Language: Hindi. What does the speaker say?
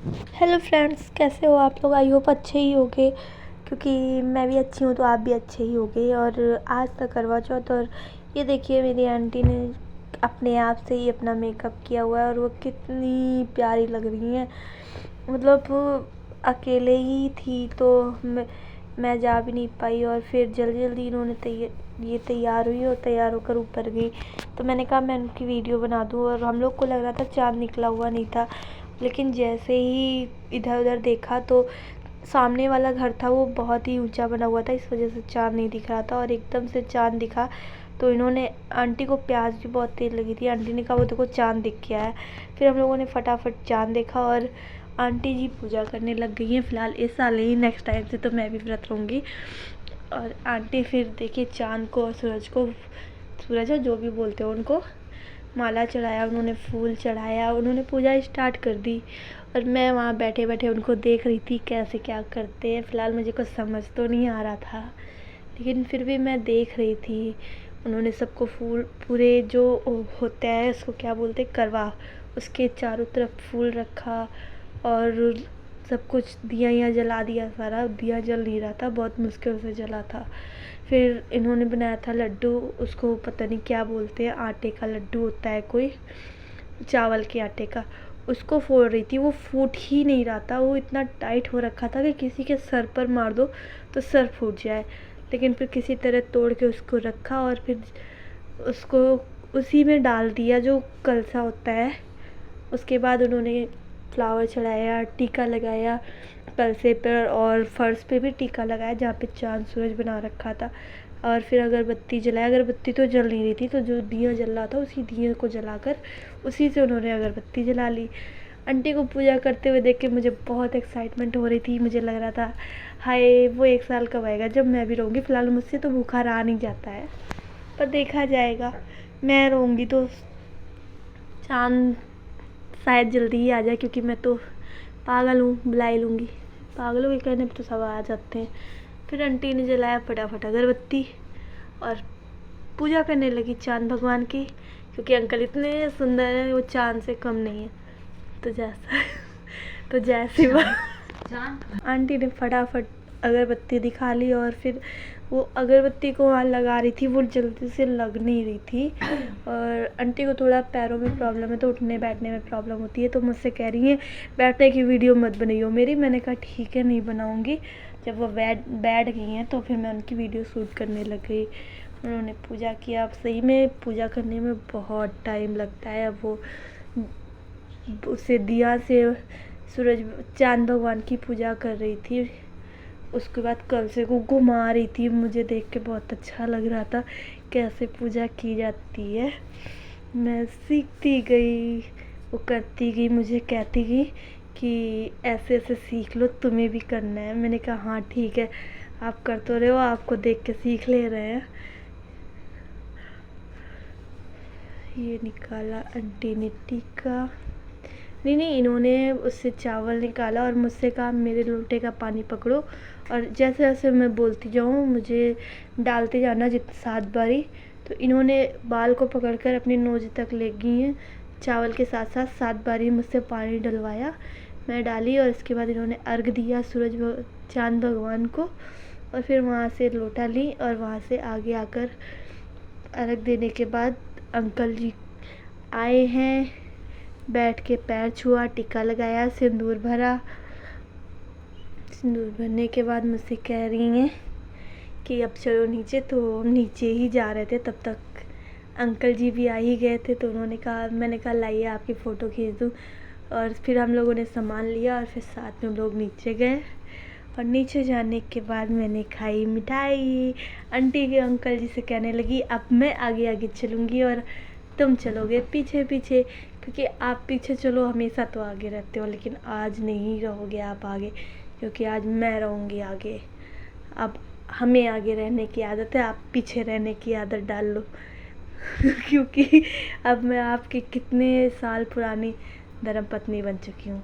हेलो फ्रेंड्स, कैसे हो आप लोग? आई होप अच्छे ही होंगे, क्योंकि मैं भी अच्छी हूँ तो आप भी अच्छे ही होंगे। और आज तक करवा चौथ, और ये देखिए मेरी आंटी ने अपने आप से ही अपना मेकअप किया हुआ है और वो कितनी प्यारी लग रही हैं। मतलब अकेले ही थी तो मैं जा भी नहीं पाई, और फिर जल्दी जल्दी इन्होंने ये तैयार हुई और तैयार होकर ऊपर गई। तो मैंने कहा मैं उनकी वीडियो बना दूँ, और हम लोग को लग रहा था चाँद निकला हुआ नहीं था, लेकिन जैसे ही इधर उधर देखा तो सामने वाला घर था वो बहुत ही ऊंचा बना हुआ था, इस वजह से चाँद नहीं दिख रहा था। और एकदम से चाँद दिखा तो इन्होंने, आंटी को प्यास भी बहुत तेज़ लगी थी, आंटी ने कहा वो देखो चाँद दिख गया है। फिर हम लोगों ने फटाफट चाँद देखा और आंटी जी पूजा करने लग गई हैं। फ़िलहाल इस साल ही, नेक्स्ट टाइम से तो मैं भी व्रत रहूँगी। और आंटी फिर देखिए चाँद को और सूरज को, सूरज है जो भी बोलते हो उनको, माला चढ़ाया उन्होंने, फूल चढ़ाया, उन्होंने पूजा स्टार्ट कर दी। और मैं वहाँ बैठे बैठे उनको देख रही थी कैसे क्या करते हैं। फ़िलहाल मुझे कुछ समझ तो नहीं आ रहा था, लेकिन फिर भी मैं देख रही थी। उन्होंने सबको फूल, पूरे जो होता है उसको क्या बोलते हैं, करवा, उसके चारों तरफ फूल रखा और सब कुछ दिया जला दिया। सारा दिया जल नहीं रहा था, बहुत मुश्किल से जला था। फिर इन्होंने बनाया था लड्डू, उसको पता नहीं क्या बोलते हैं, आटे का लड्डू होता है कोई, चावल के आटे का। उसको फोड़ रही थी, वो फूट ही नहीं रहा था, वो इतना टाइट हो रखा था कि किसी के सर पर मार दो तो सर फूट जाए। लेकिन फिर किसी तरह तोड़ के उसको रखा और फिर उसको उसी में डाल दिया जो कलसा होता है। उसके बाद उन्होंने फ्लावर चढ़ाया, टीका लगाया कलसे पर, और फर्श पे भी टीका लगाया जहाँ पे चाँद सूरज बना रखा था। और फिर अगरबत्ती जलाया, अगरबत्ती तो जल नहीं रही थी, तो जो दिया जल रहा था उसी दिए को जलाकर उसी से उन्होंने अगरबत्ती जला ली। आंटी को पूजा करते हुए देख के मुझे बहुत एक्साइटमेंट हो रही थी। मुझे लग रहा था हाय वो एक साल कब आएगा जब मैं भी रहूँगी। फ़िलहाल मुझसे तो भूखा रहा नहीं जाता है, पर देखा जाएगा। मैं रहूँगी तो चाँद शायद जल्दी ही आ जाए, क्योंकि मैं तो पागल हूँ, बुला ही लूँगी। पागलों के कहने पर तो सब आ जाते हैं। फिर आंटी ने जलाया फटाफट अगरबत्ती और पूजा करने लगी चाँद भगवान की, क्योंकि अंकल इतने सुंदर हैं, वो चाँद से कम नहीं है। तो जैसा तो जैसी बात, आंटी ने फटाफट अगरबत्ती दिखा ली, और फिर वो अगरबत्ती को वहाँ लगा रही थी, वो जल्दी से लग नहीं रही थी। और आंटी को थोड़ा पैरों में प्रॉब्लम है, तो उठने बैठने में प्रॉब्लम होती है, तो मुझसे कह रही हैं बैठने की वीडियो मत बनाइयो मेरी। मैंने कहा ठीक है, नहीं बनाऊँगी। जब वो बैठ गई हैं तो फिर मैं उनकी वीडियो शूट करने लग गई। उन्होंने पूजा किया। अब सही में पूजा करने में बहुत टाइम लगता है। अब वो उसे दिया से सूरज चाँद भगवान की पूजा कर रही थी, उसके बाद कलसे को घुमा रही थी। मुझे देख के बहुत अच्छा लग रहा था कैसे पूजा की जाती है। मैं सीखती गई, वो करती गई, मुझे कहती गई कि ऐसे ऐसे सीख लो, तुम्हें भी करना है। मैंने कहा हाँ ठीक है, आप कर तो रहे हो, आपको देख के सीख ले रहे हैं। ये निकाला आंटी ने टीका, नहीं, इन्होंने उससे चावल निकाला और मुझसे कहा मेरे लोटे का पानी पकड़ो, और जैसे जैसे मैं बोलती जाऊँ मुझे डालते जाना 7 बारी। तो इन्होंने बाल को पकड़कर अपनी नोज तक ले गई हैं, चावल के साथ साथ 7 बारी मुझसे पानी डलवाया। मैं डाली और इसके बाद इन्होंने अर्घ दिया चाँद भगवान को, और फिर वहाँ से लोटा ली, और वहाँ से आगे आकर अर्घ देने के बाद अंकल जी आए हैं, बैठ के पैर छुआ, टीका लगाया, सिंदूर भरा। सिंदूर भरने के बाद मुझसे कह रही हैं कि अब चलो नीचे। तो हम नीचे ही जा रहे थे, तब तक अंकल जी भी आ ही गए थे। तो उन्होंने कहा, मैंने कहा लाइए आपकी फ़ोटो खींच दूँ। और फिर हम लोगों ने सामान लिया और फिर साथ में हम लोग नीचे गए। और नीचे जाने के बाद मैंने खाई मिठाई। आंटी के अंकल जी से कहने लगी अब मैं आगे आगे चलूँगी और तुम चलोगे पीछे पीछे, क्योंकि आप पीछे चलो हमेशा तो आगे रहते हो, लेकिन आज नहीं रहोगे आप आगे, क्योंकि आज मैं रहूँगी आगे। अब हमें आगे रहने की आदत है, आप पीछे रहने की आदत डाल लो। क्योंकि अब मैं आपकी कितने साल पुरानी धर्मपत्नी बन चुकी हूँ।